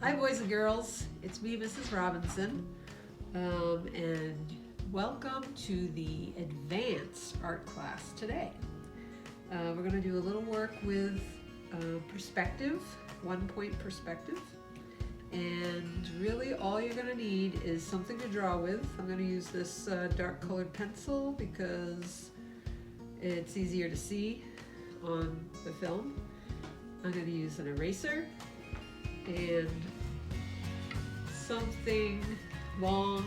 Hi boys and girls, it's me, Mrs. Robinson, and welcome to the advanced art class today. We're going to do a little work with perspective, 1-point perspective, and really all you're going to need is something to draw with. I'm going to use this dark colored pencil because it's easier to see on the film. I'm going to use an eraser and something long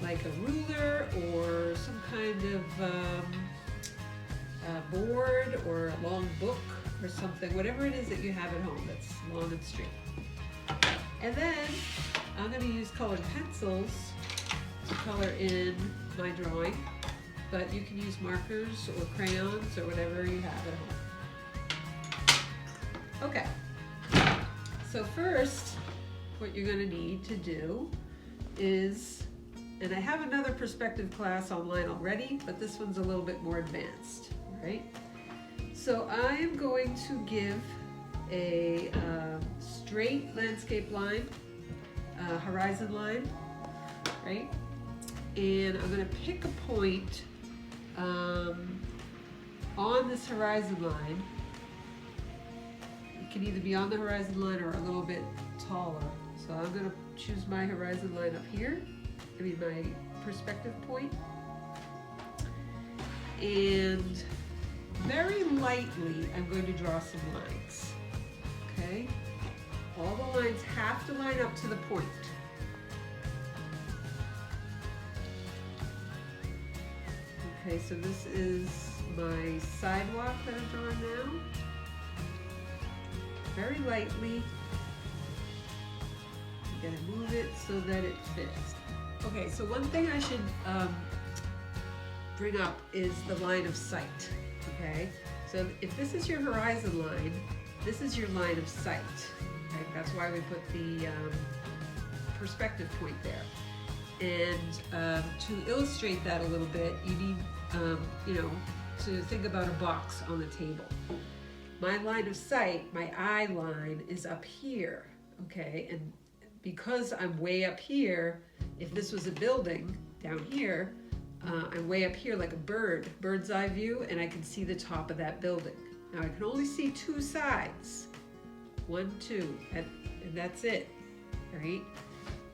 like a ruler or some kind of board or a long book or something, whatever it is that you have at home that's long and straight. And then I'm going to use colored pencils to color in my drawing, but you can use markers or crayons or whatever you have at home. Okay. So first, what you're going to need to do is, and I have another perspective class online already, but this one's a little bit more advanced, right? So I am going to give a straight landscape line, horizon line, right? And I'm going to pick a point on this horizon line. Can either be on the horizon line or a little bit taller. So I'm going to choose my horizon line up here, my perspective point. And very lightly, I'm going to draw some lines, okay? All the lines have to line up to the point. Okay, so this is my sidewalk that I'm drawing now. Very lightly, you gotta move it so that it fits. Okay, so one thing I should bring up is the line of sight, okay? So if this is your horizon line, this is your line of sight, okay? That's why we put the perspective point there. And to illustrate that a little bit, you need, to think about a box on the table. My line of sight, my eye line, is up here, okay? And because I'm way up here, if this was a building down here, I'm way up here like a bird's eye view, and I can see the top of that building. Now I can only see two sides, 1, 2, and that's it, right?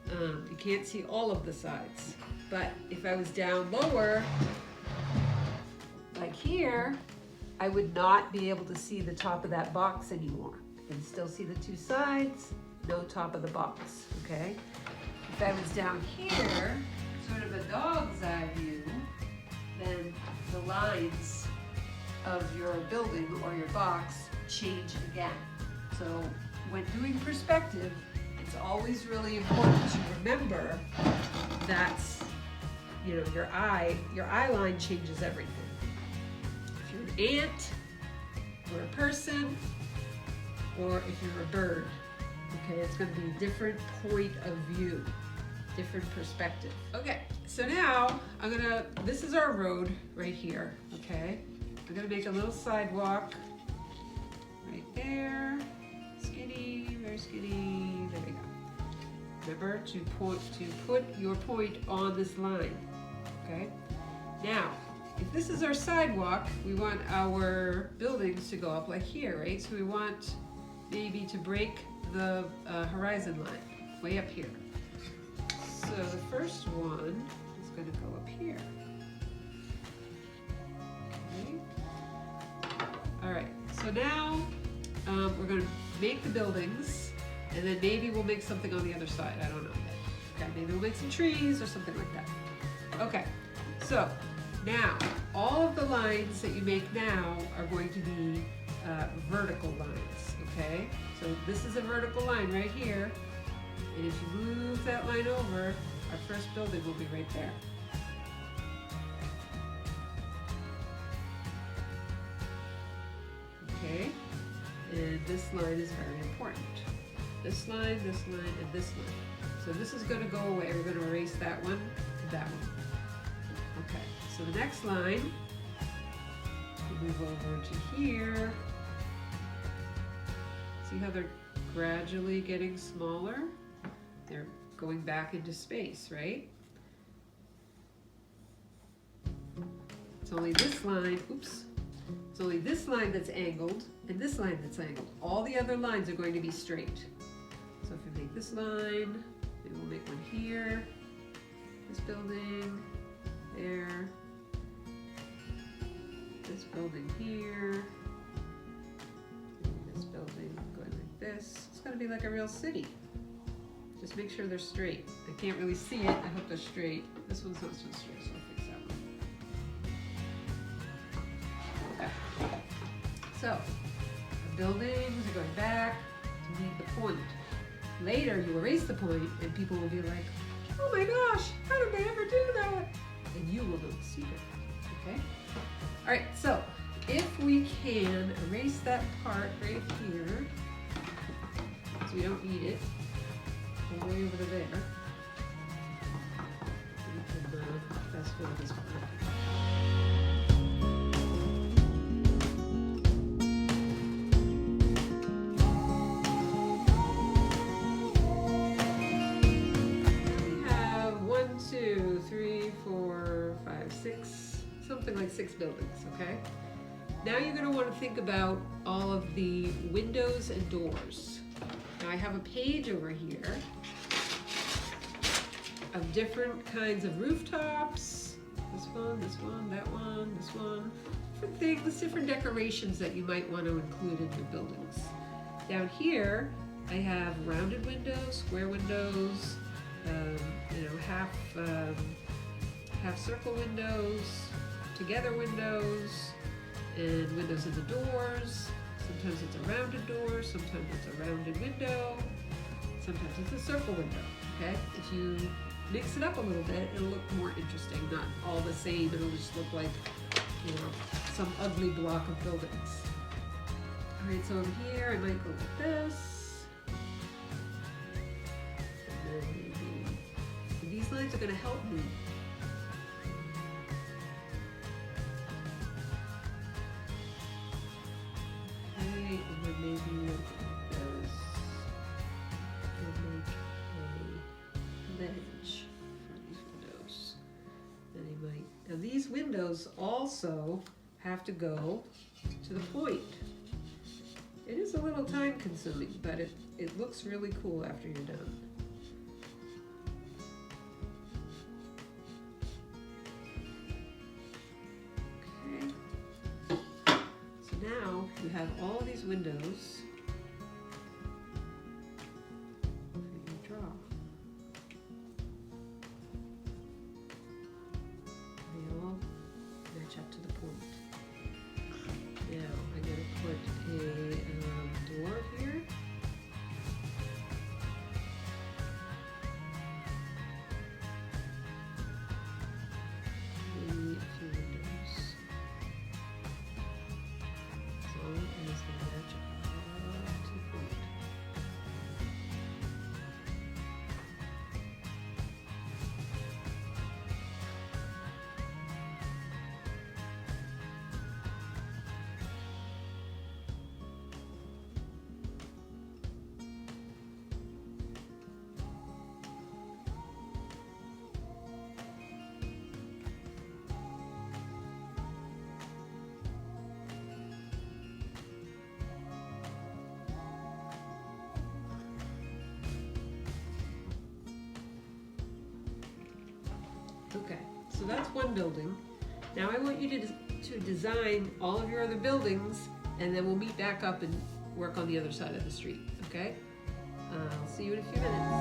You can't see all of the sides. But if I was down lower, like here, I would not be able to see the top of that box anymore. I can still see the two sides, no top of the box, okay? If I was down here, sort of a dog's eye view, then the lines of your building or your box change again. So when doing perspective, it's always really important to remember that's, your eye line changes everything. If you're an ant, or a person, or if you're a bird, okay, it's going to be a different point of view, different perspective. Okay, so now this is our road right here, okay? I'm going to make a little sidewalk right there, skinny, very skinny, there we go. Remember to put your point on this line, okay? Now, if this is our sidewalk, we want our buildings to go up like here, right? So we want maybe to break the horizon line way up here. So the first one is going to go up here. Okay. All right, so now we're going to make the buildings, and then maybe we'll make something on the other side. I don't know yet. Okay, maybe we'll make some trees or something like that. Okay, so now, all of the lines that you make now are going to be vertical lines, okay? So this is a vertical line right here, and if you move that line over, our first building will be right there. Okay, and this line is very important. This line, and this line. So this is going to go away. We're going to erase that one and that one. Okay. So the next line, we move over to here. See how they're gradually getting smaller. They're going back into space, right? It's only this line, oops. It's only this line that's angled and this line that's angled. All the other lines are going to be straight. So if we make this line, maybe we'll make one here, this building, there, this building here, this building going like this. It's going to be like a real city. Just make sure they're straight. I can't really see it. I hope they're straight. This one's not so straight, so I'll fix that one. Okay. So, the buildings are going back to meet the point. Later, you erase the point, and people will be like, oh my gosh, how did they ever do that? And you will know the secret, okay? All right, so if we can erase that part right here, because we don't need it, all the way over there, we can fast forward this part. Something like 6 buildings, okay? Now you're going to want to think about all of the windows and doors. Now I have a page over here of different kinds of rooftops. This one, that one, this one. Different things, different decorations that you might want to include in your buildings. Down here, I have rounded windows, square windows, half circle windows, together windows, and windows in the doors. Sometimes it's a rounded door, sometimes it's a rounded window, sometimes it's a circle window, okay? If you mix it up a little bit, it'll look more interesting, not all the same. It'll just look like, some ugly block of buildings. All right, so over here, I might go like this. And then maybe, these lines are gonna help me. And then maybe like this, and make a ledge for these windows. And you might, now these windows also have to go to the point. It is a little time consuming, but it looks really cool after you're done. You have all these windows for you to draw. They all match up to the point. Now I'm going to put a door here. Maybe a few windows. Okay, so that's one building. Now I want you to design all of your other buildings, and then we'll meet back up and work on the other side of the street, okay? I'll see you in a few minutes.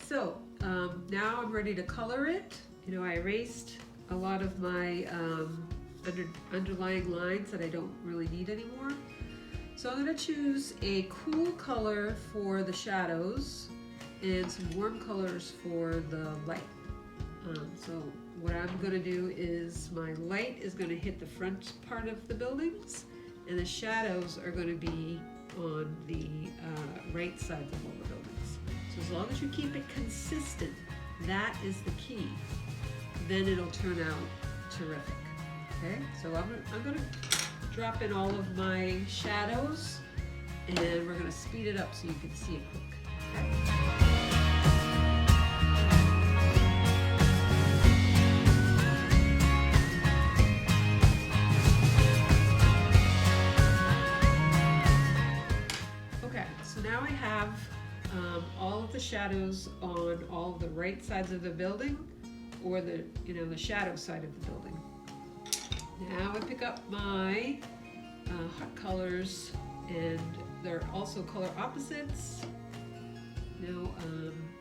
So now I'm ready to color it. You know, I erased a lot of my underlying lines that I don't really need anymore. So I'm going to choose a cool color for the shadows and some warm colors for the light. So what I'm going to do is my light is going to hit the front part of the buildings, and the shadows are going to be on the right sides of all the buildings. So as long as you keep it consistent, that is the key. Then it'll turn out terrific. Okay, so I'm going to drop in all of my shadows, and we're going to speed it up so you can see it quick. Okay? So now I have all of the shadows on all of the right sides of the building, or the shadow side of the building. Now I pick up my hot colors, and they're also color opposites.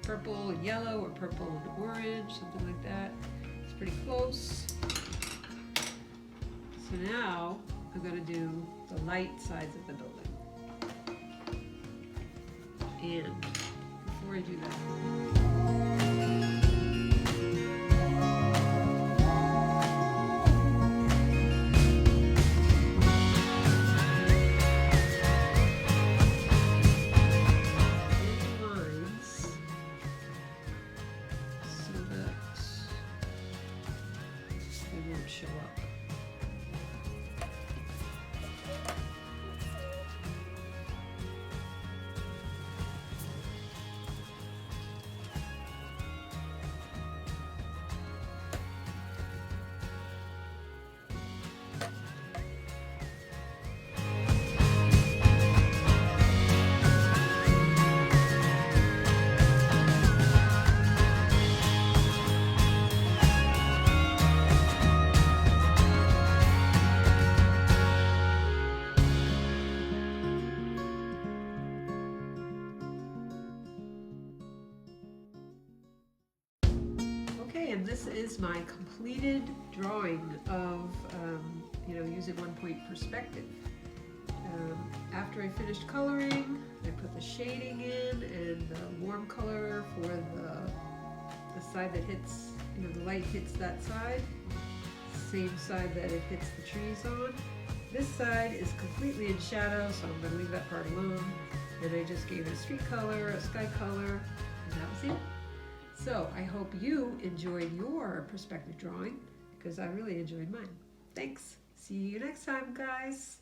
Purple and yellow, or purple and orange, something like that. It's pretty close. So now I'm going to do the light sides of the building. And before I do that, show up. And this is my completed drawing of, using 1-point perspective. After I finished coloring, I put the shading in and the warm color for the side that hits, the light hits that side, same side that it hits the trees on. This side is completely in shadow, so I'm going to leave that part alone. And I just gave it a street color, a sky color, and that was it. So I hope you enjoyed your perspective drawing, because I really enjoyed mine. Thanks. See you next time, guys.